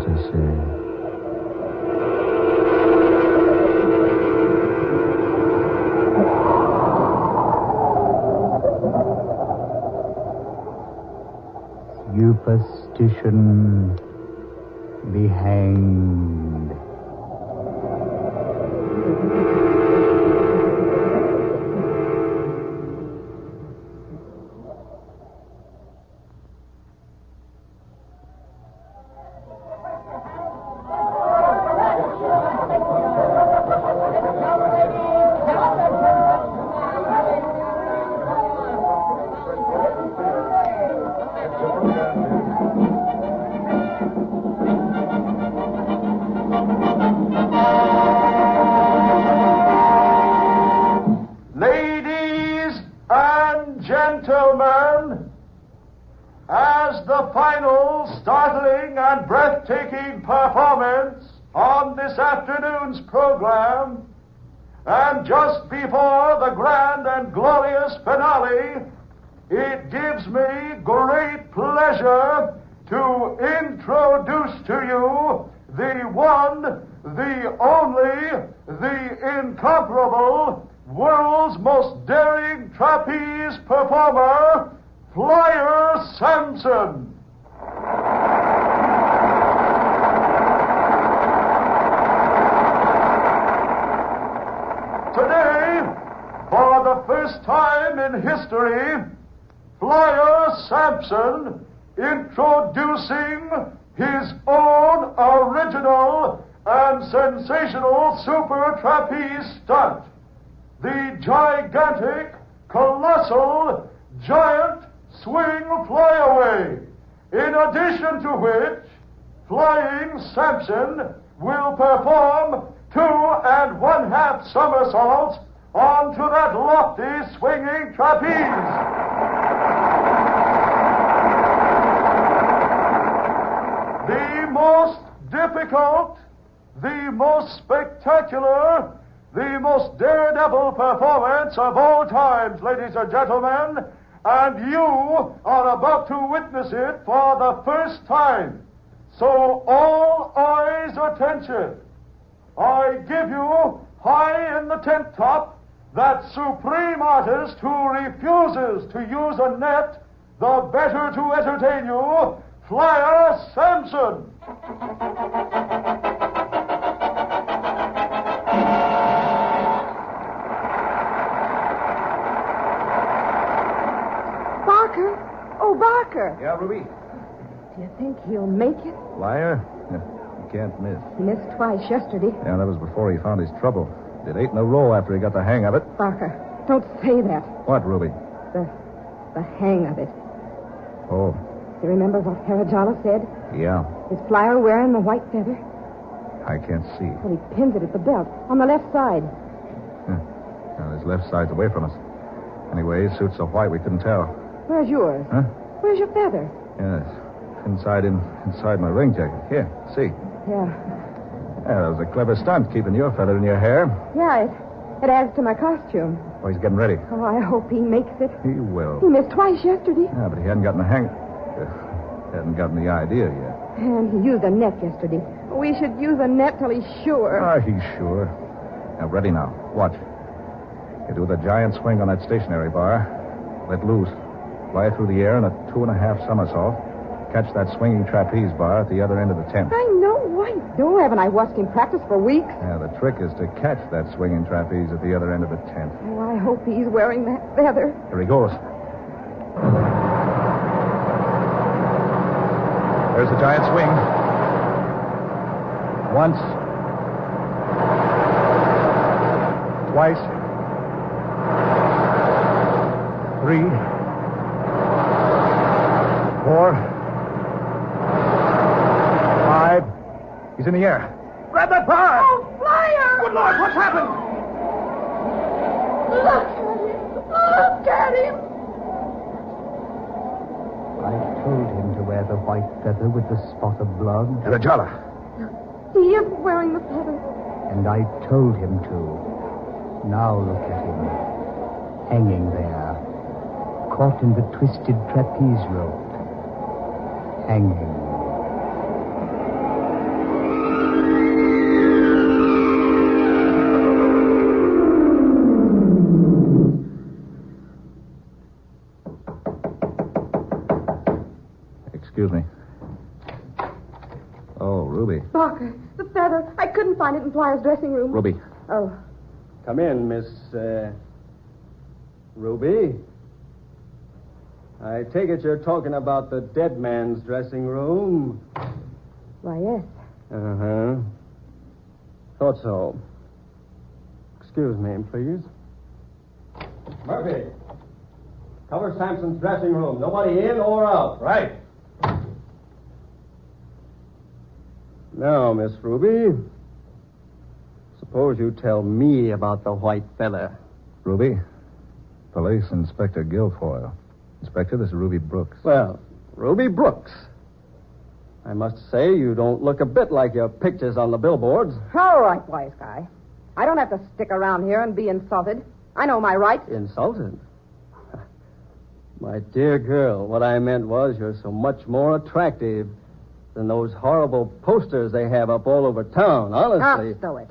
fantasy. Superstition, be hanged. Ladies and gentlemen, as the final startling and breathtaking performance on this afternoon's program, and just before the grand and glorious finale, it gives me great pleasure to introduce to you the one, the only, the incomparable, world's most daring trapeze performer, Flyer Sampson. Today, for the first time in history, Flyer Sampson introducing his own original and sensational super trapeze stunt, the gigantic, colossal, giant swing flyaway, in addition to which Flying Sampson will perform 2 1/2 somersaults onto that lofty swinging trapeze. The most difficult, the most spectacular, the most daredevil performance of all times, ladies and gentlemen, and you are about to witness it for the first time. So all eyes attention. I give you, high in the tent top, that supreme artist who refuses to use a net, the better to entertain you, Flyer Sampson. Barker? Oh, Barker. Yeah, Ruby? Do you think he'll make it? Flyer? You can't miss. He missed twice yesterday. Yeah, that was before he found his trouble. Did 8 in a row after he got the hang of it. Barker, don't say that. What, Ruby? The hang of it. Oh, You remember what Harajala said? yeah. Is Flyer wearing the white feather? I can't see. Well, he pins it at the belt, on the left side. Well, his left side's away from us. Anyway, his suit's so white we couldn't tell. Where's yours? Huh? Where's your feather? Yes. Inside my ring jacket. Here, see. Yeah. Yeah, that was a clever stunt, keeping your feather in your hair. Yeah, it adds to my costume. Oh, he's getting ready. Oh, I hope he makes it. He will. He missed twice yesterday. Yeah, but he hadn't gotten the hang... hadn't gotten the idea yet. And he used a net yesterday. We should use a net till he's sure. He's sure. Now, ready now. Watch. You do the giant swing on that stationary bar. Let loose. Fly through the air in a 2 1/2 somersault. Catch that swinging trapeze bar at the other end of the tent. I know. I do. Haven't I watched him practice for weeks? Yeah, the trick is to catch that swinging trapeze at the other end of the tent. Oh, I hope he's wearing that feather. Here he goes. There's the giant swing. Once. Twice. 3. 4. 5. He's in the air. Grab that bar! Oh, Flyer! Good Lord, what's happened? Look at him! Look at him! I told him to wear the white feather with the spot of blood, Rajala. He is wearing the feather. and I told him to. Now look at him, hanging there, caught in the twisted trapeze rope, hanging. Excuse me. Oh, Ruby. Barker, the feather. I couldn't find it in Flyer's dressing room. Ruby. Oh. Come in, Miss, Ruby. I take it you're talking about the dead man's dressing room. Why, yes. Uh-huh. Thought so. Excuse me, please. Murphy, cover Sampson's dressing room. Nobody in or out. Right. Now, Miss Ruby, suppose you tell me about the white feather. Ruby. Police Inspector Guilfoyle. Inspector, this is Ruby Brooks. Well, Ruby Brooks. I must say you don't look a bit like your pictures on the billboards. All right, wise guy. I don't have to stick around here and be insulted. I know my rights. Insulted? My dear girl, what I meant was you're so much more attractive than those horrible posters they have up all over town, honestly. Ah, stow it.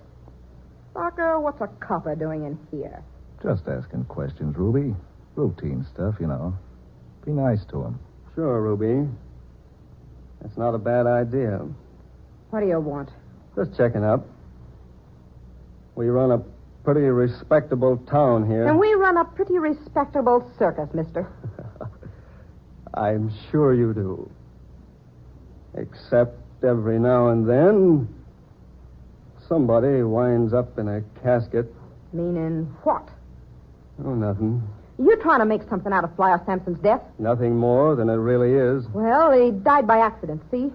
Barker, what's a copper doing in here? Just asking questions, Ruby. Routine stuff, you know. Be nice to him. Sure, Ruby. That's not a bad idea. What do you want? Just checking up. We run a pretty respectable town here. And we run a pretty respectable circus, mister. I'm sure you do. Except every now and then, somebody winds up in a casket. Meaning what? Oh, nothing. You trying to make something out of Flyer Sampson's death? Nothing more than it really is. Well, he died by accident, see?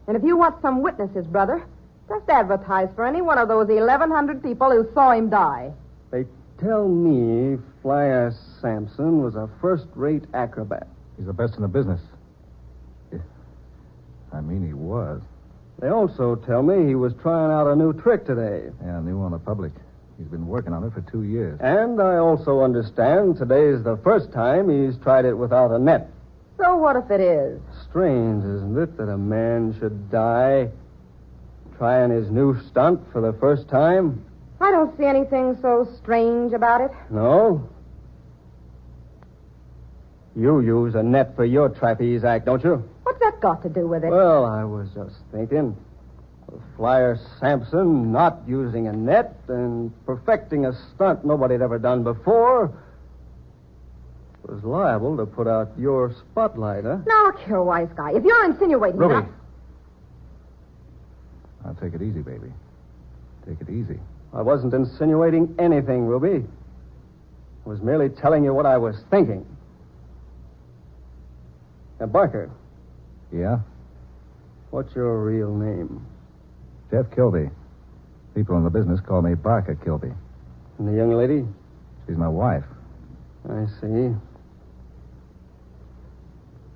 And if you want some witnesses, brother, just advertise for any one of those 1,100 people who saw him die. They tell me Flyer Sampson was a first-rate acrobat. He's the best in the business. I mean, he was. They also tell me he was trying out a new trick today. Yeah, new on the public. He's been working on it for 2 years. And I also understand today's the first time he's tried it without a net. So what if it is? Strange, isn't it, that a man should die trying his new stunt for the first time? I don't see anything so strange about it. No? You use a net for your trapeze act, don't you? What's that got to do with it? Well, I was just thinking. Flyer Sampson not using a net and perfecting a stunt nobody had ever done before was liable to put out your spotlight, huh? Now, look here, wise guy. If you're insinuating... Ruby. Now, take it easy, baby. Take it easy. I wasn't insinuating anything, Ruby. I was merely telling you what I was thinking. Now, Barker. Yeah? What's your real name? Jeff Kilby. People in the business call me Barker Kilby. And the young lady? She's my wife. I see.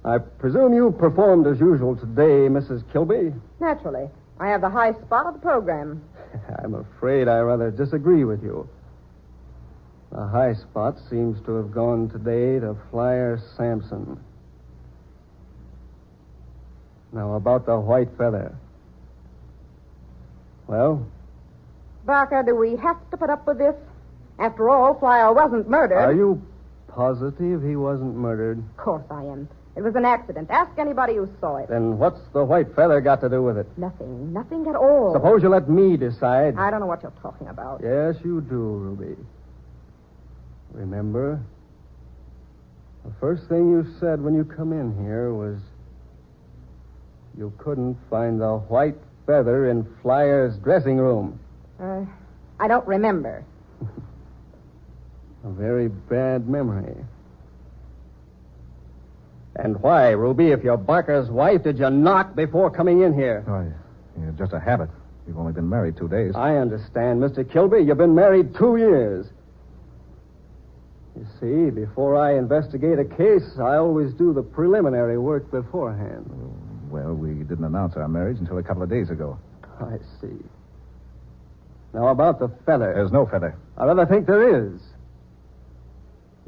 I presume you performed as usual today, Mrs. Kilby? Naturally. I have the high spot of the program. I'm afraid I rather disagree with you. The high spot seems to have gone today to Flyer Sampson. Now, about the white feather. Well? Barker, do we have to put up with this? After all, Flyer wasn't murdered. Are you positive he wasn't murdered? Of course I am. It was an accident. Ask anybody who saw it. Then what's the white feather got to do with it? Nothing. Nothing at all. Suppose you let me decide. I don't know what you're talking about. Yes, you do, Ruby. Remember, the first thing you said when you come in here was you couldn't find the white feather in Flyer's dressing room. I don't remember. A very bad memory. And why, Ruby, if you're Barker's wife, did you knock before coming in here? Oh, yeah, just a habit. You've only been married 2 days. I understand, Mr. Kilby. You've been married 2 years. You see, before I investigate a case, I always do the preliminary work beforehand. Well, we didn't announce our marriage until a couple of days ago. I see. Now, about the feather. There's no feather. I rather think there is.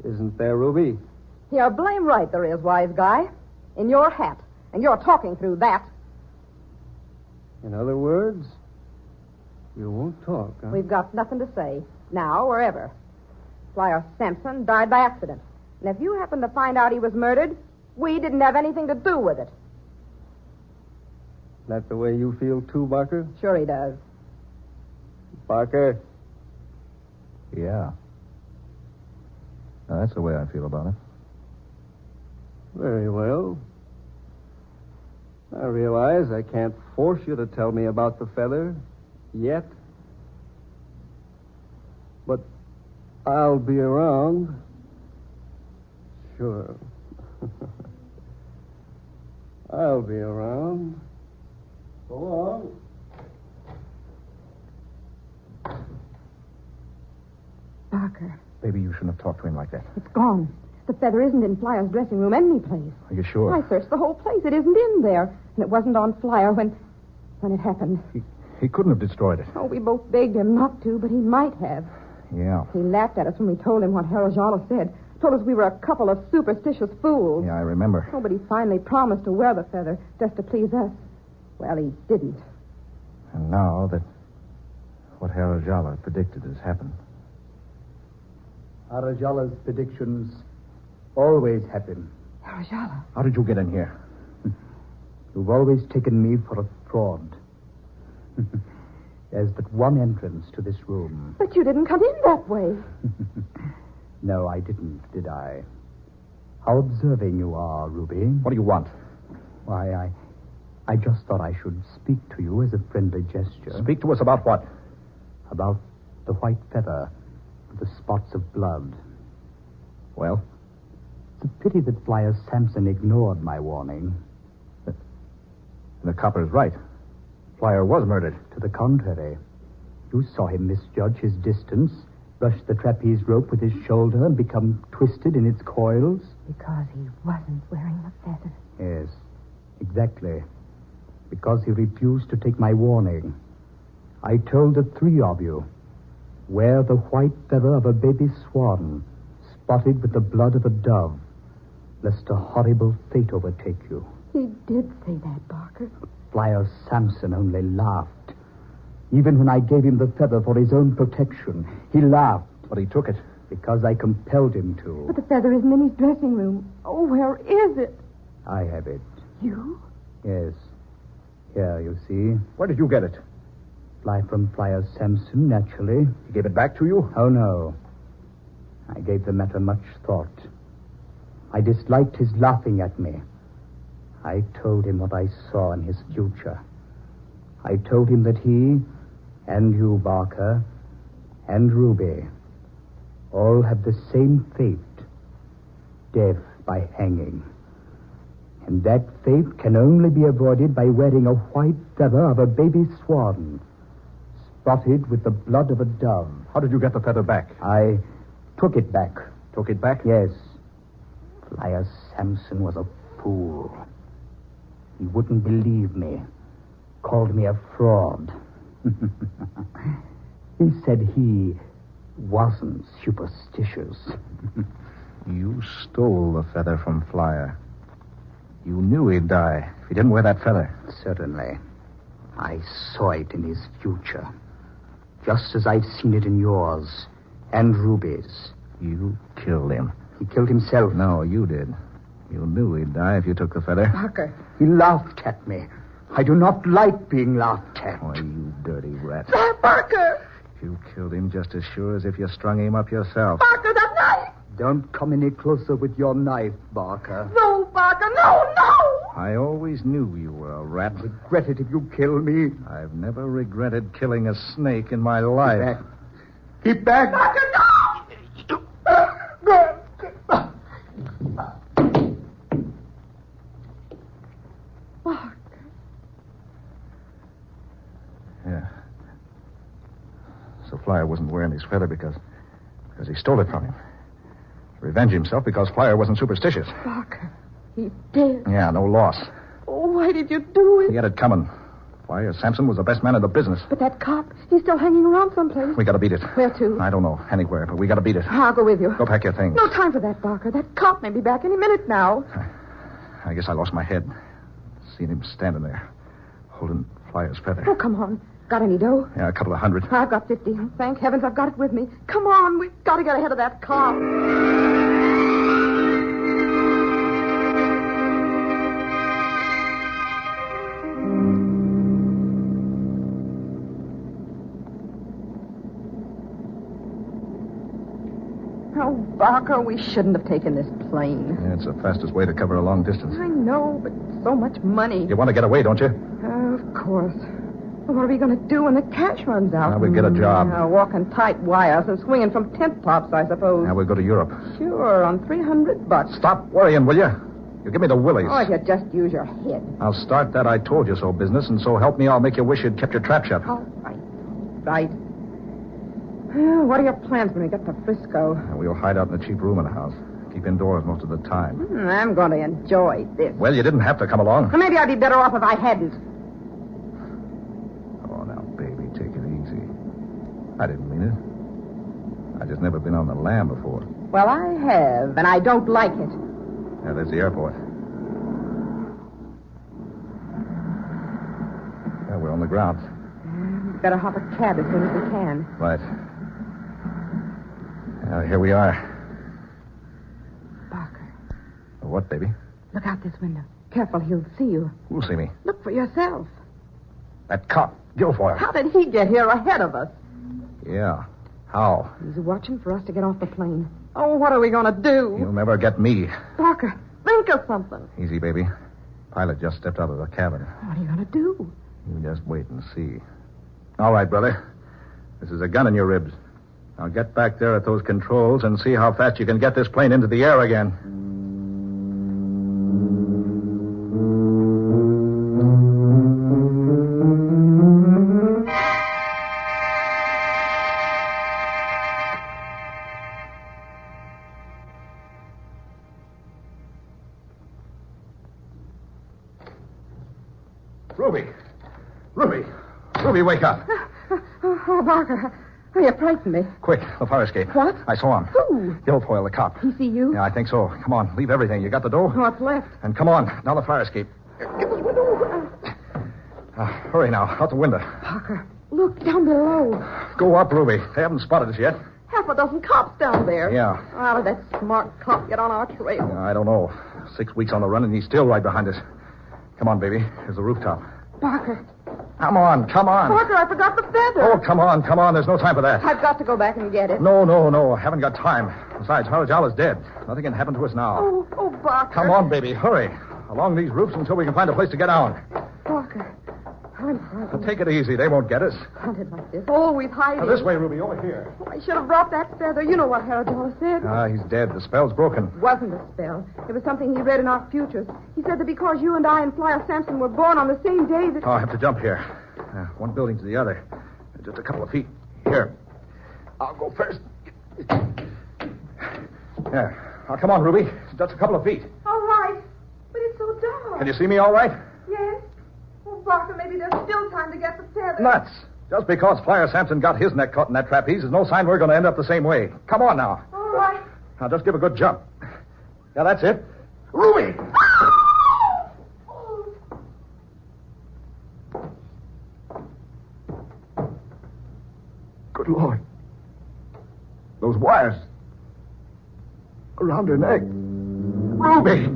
Isn't there, Ruby? You're blame right there is, wise guy. In your hat. And you're talking through that. In other words, you won't talk, huh? We've got nothing to say. Now or ever. Flyer Sampson died by accident. And if you happen to find out he was murdered, we didn't have anything to do with it. That the way you feel, too, Barker? Sure he does. Barker? Yeah. Now, that's the way I feel about it. Very well. I realize I can't force you to tell me about the feather yet. But I'll be around. Sure. I'll be around. So long. Barker, Maybe you shouldn't have talked to him like that. it's gone. The feather isn't in Flyer's dressing room any place. Are you sure? I searched the whole place. It isn't in there. And it wasn't on Flyer when it happened. He couldn't have destroyed it. Oh, we both begged him not to, but he might have. Yeah. He laughed at us when we told him what Harajala said. Told us we were a couple of superstitious fools. Yeah, I remember. Oh, but he finally promised to wear the feather just to please us. Well, he didn't. And now that what Harajala predicted has happened. Arajala's predictions always happen. Harajala? How did you get in here? You've always taken me for a fraud. There's but one entrance to this room. But you didn't come in that way. No, I didn't, did I? How observing you are, Ruby. What do you want? Why, I just thought I should speak to you as a friendly gesture. Speak to us about what? About the white feather with the spots of blood. Well? It's a pity that Flyer Sampson ignored my warning. The copper's right. Flyer was murdered. To the contrary. You saw him misjudge his distance, rush the trapeze rope with his shoulder, and become twisted in its coils. Because he wasn't wearing the feather. Yes, exactly. Because he refused to take my warning. I told the three of you, wear the white feather of a baby swan, spotted with the blood of a dove, lest a horrible fate overtake you. He did say that, Barker. Flyer Sampson only laughed. Even when I gave him the feather for his own protection, he laughed. But he took it. Because I compelled him to. But the feather isn't in his dressing room. Oh, where is it? I have it. You? Yes. Here, you see. Where did you get it? Fly from Flyer Sampson, naturally. He gave it back to you? Oh, no. I gave the matter much thought. I disliked his laughing at me. I told him what I saw in his future. I told him that he, and you, Barker, and Ruby, all have the same fate, death by hanging. And that fate can only be avoided by wearing a white feather of a baby swan, spotted with the blood of a dove. How did you get the feather back? I took it back. Took it back? Yes. Flyer Sampson was a fool. He wouldn't believe me. Called me a fraud. He said he wasn't superstitious. You stole the feather from Flyer. You knew he'd die if he didn't wear that feather. Certainly. I saw it in his future. Just as I'd seen it in yours and Ruby's. You killed him. He killed himself. No, you did. You knew he'd die if you took the feather. Barker. He laughed at me. I do not like being laughed at. Why, you dirty rat. Barker! You killed him just as sure as if you strung him up yourself. Barker, that knife! Don't come any closer with your knife, Barker. No, Barker, no, no! I always knew you were a rat. Regret it if you kill me. I've never regretted killing a snake in my life. Keep back. Barker, no! Barker. Yeah. So Flyer wasn't wearing his feather because he stole it from him. To revenge himself because Flyer wasn't superstitious. Barker, he did. Yeah, no loss. Oh, why did you do it? He had it coming. Flyer Sampson was the best man in the business. But that cop, he's still hanging around someplace. We gotta beat it. Where to? I don't know. Anywhere, but we gotta beat it. I'll go with you. Go pack your things. No time for that, Barker. That cop may be back any minute now. I guess I lost my head. Seen him standing there, holding Flyer's feather. Oh, come on. Got any dough? Yeah, a couple of hundred. I've got 50. Thank heavens I've got it with me. Come on, we've got to get ahead of that cop. Barker, we shouldn't have taken this plane. Yeah, it's the fastest way to cover a long distance. I know, but so much money. You want to get away, don't you? Of course. Well, what are we going to do when the cash runs out? Now we'll get a job. Walking tight wires and swinging from tent tops, I suppose. Now we'll go to Europe. Sure, on $300. Stop worrying, will you? You give me the willies. Oh, if you just use your head. I'll start that I told you so business, and so help me, I'll make you wish you'd kept your trap shut. All right. Right. Well, what are your plans when we get to Frisco? Now, we'll hide out in a cheap room in the house. Keep indoors most of the time. I'm going to enjoy this. Well, you didn't have to come along. Well, maybe I'd be better off if I hadn't. Oh, now, baby, take it easy. I didn't mean it. I just never been on the lam before. Well, I have, and I don't like it. Yeah, there's the airport. Yeah, we're on the ground. Better hop a cab as soon as we can. Right. Now, here we are. Barker, What, baby? look out this window. Careful, he'll see you. Who'll see me? Look for yourself. That cop, Guilfoyle. How did he get here ahead of us? Yeah. How? He's watching for us to get off the plane. Oh, what are we going to do? You'll never get me. Barker, think of something. Easy, baby. Pilot just stepped out of the cabin. What are you going to do? You just wait and see. All right, brother. This is a gun in your ribs. Now get back there at those controls and see how fast you can get this plane into the air again. Ruby, wake up. Oh, Barker, you frightened me. Quick, the fire escape. What? I saw him. Who? Guilfoyle, the cop. He see you? Yeah, I think so. Come on, leave everything. You got the dough? What's left? And come on, down the fire escape. Get this window. Hurry now, out the window. Barker, look down below. Go up, Ruby. They haven't spotted us yet. Half a dozen cops down there. Yeah. How did that smart cop get on our trail? I don't know. 6 weeks on the run, and he's still right behind us. Come on, baby. Here's the rooftop. Barker. Come on. Barker, I forgot the feather. Oh, come on. There's no time for that. I've got to go back and get it. No. I haven't got time. Besides, Harajala's dead. Nothing can happen to us now. Oh, Barker. Come on, baby. Hurry. Along these roofs until we can find a place to get down. Barker, I'm frightened. Now, take it easy. They won't get us. Hunted like this. Always hiding. Now, this way, Ruby. Over here. Oh, I should have brought that feather. You know what Harajala said. He's dead. The spell's broken. It wasn't a spell. It was something he read in our futures. He said that because you and I and Flyer Sampson were born on the same day that... Oh, I have to jump here. One building to the other. Just a couple of feet. Here. I'll go first. There. Now, come on, Ruby. Just a couple of feet. All right. But it's so dark. Can you see me all right? Yes. Oh, Barker, maybe there's still time to get the feather. Nuts. Just because Flyer Sampson got his neck caught in that trapeze is no sign we're going to end up the same way. Come on now. All right. Now, just give a good jump. Yeah, that's it. Ruby! Good Lord. Those wires. Around her neck. Ruby!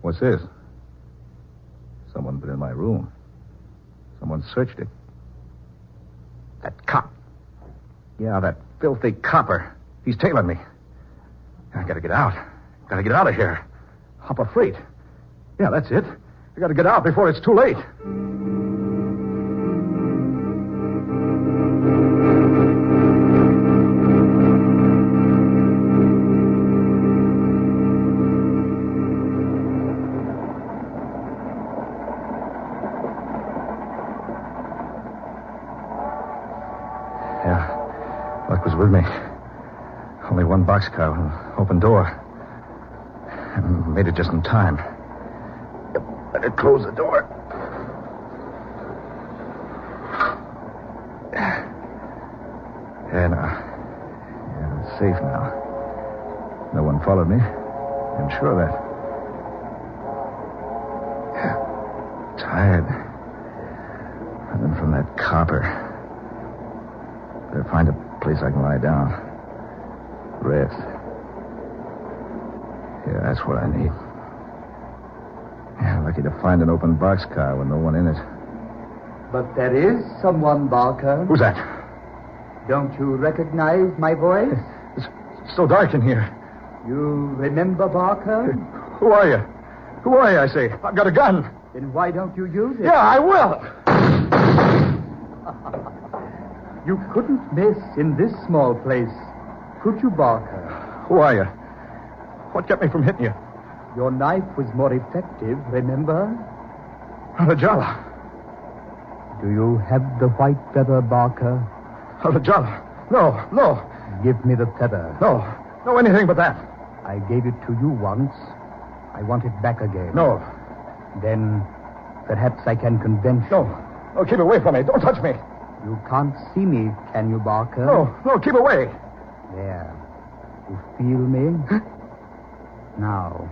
What's this? Someone been in my room. Someone searched it. That cop. Yeah, that filthy copper. He's tailing me. I gotta get out. Gotta get out of here. Hop a freight. Yeah, that's it. I gotta get out before it's too late. Luck was with me. Only one boxcar, an open door. I made it just in time. Better close the door. Yeah, it's safe now. No one followed me. I'm sure of that. tired. Running from that copper. Better find a place I can lie down. Rest. Yeah, that's what I need. Yeah, lucky to find an open boxcar with no one in it. But there is someone, Barker. Who's that? Don't you recognize my voice? It's so dark in here. You remember Barker? Who are you? Who are you, I say? I've got a gun. Then why don't you use it? Yeah, I will. You couldn't miss in this small place, could you, Barker? Who are you? What kept me from hitting you? Your knife was more effective, remember? Alajala. Do you have the white feather, Barker? Alajala. No. Give me the feather. No, anything but that. I gave it to you once. I want it back again. No. Then perhaps I can convince you. No, keep away from me. Don't touch me. You can't see me, can you, Barker? No, keep away. There. You feel me? Now,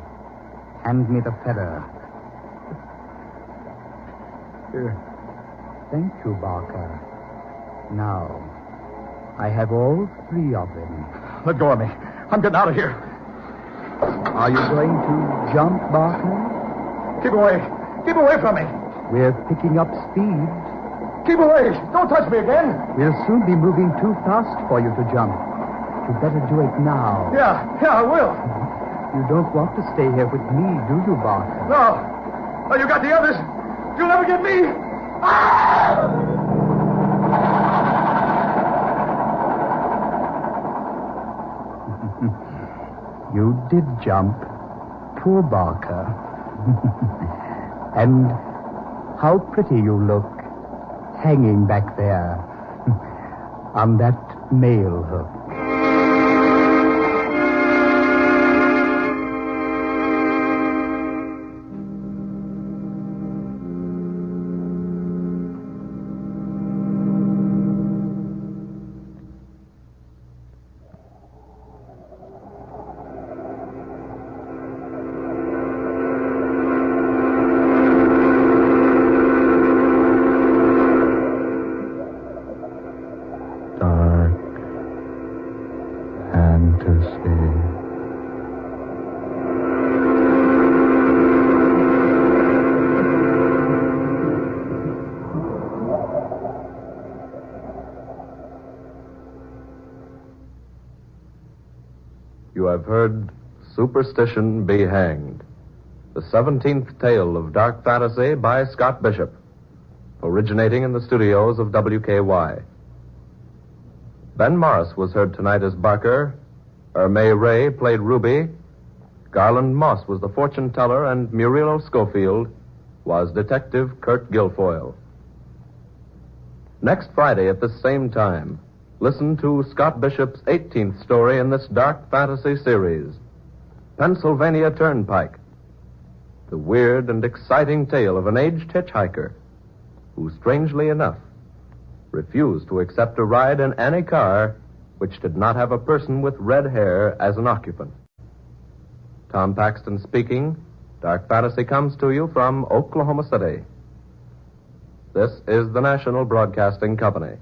hand me the feather. Here. Thank you, Barker. Now, I have all three of them. Let go of me. I'm getting out of here. Are you going to jump, Barker? Keep away. Keep away from me. We're picking up speed. Keep away. Don't touch me again. We'll soon be moving too fast for you to jump. You better do it now. Yeah, I will. You don't want to stay here with me, do you, Barker? No, you got the others. You'll never get me. Ah! You did jump. Poor Barker. And how pretty you look, hanging back there on that mail hook. You have heard Superstition Be Hanged, the 17th tale of dark fantasy by Scott Bishop, originating in the studios of WKY. Ben Morris was heard tonight as Barker, Ermay Ray played Ruby, Garland Moss was the fortune teller, and Muriel Schofield was Detective Kurt Guilfoyle. Next Friday at this same time, listen to Scott Bishop's 18th story in this dark fantasy series, Pennsylvania Turnpike, the weird and exciting tale of an aged hitchhiker who, strangely enough, refused to accept a ride in any car which did not have a person with red hair as an occupant. Tom Paxton speaking. Dark Fantasy comes to you from Oklahoma City. This is the National Broadcasting Company.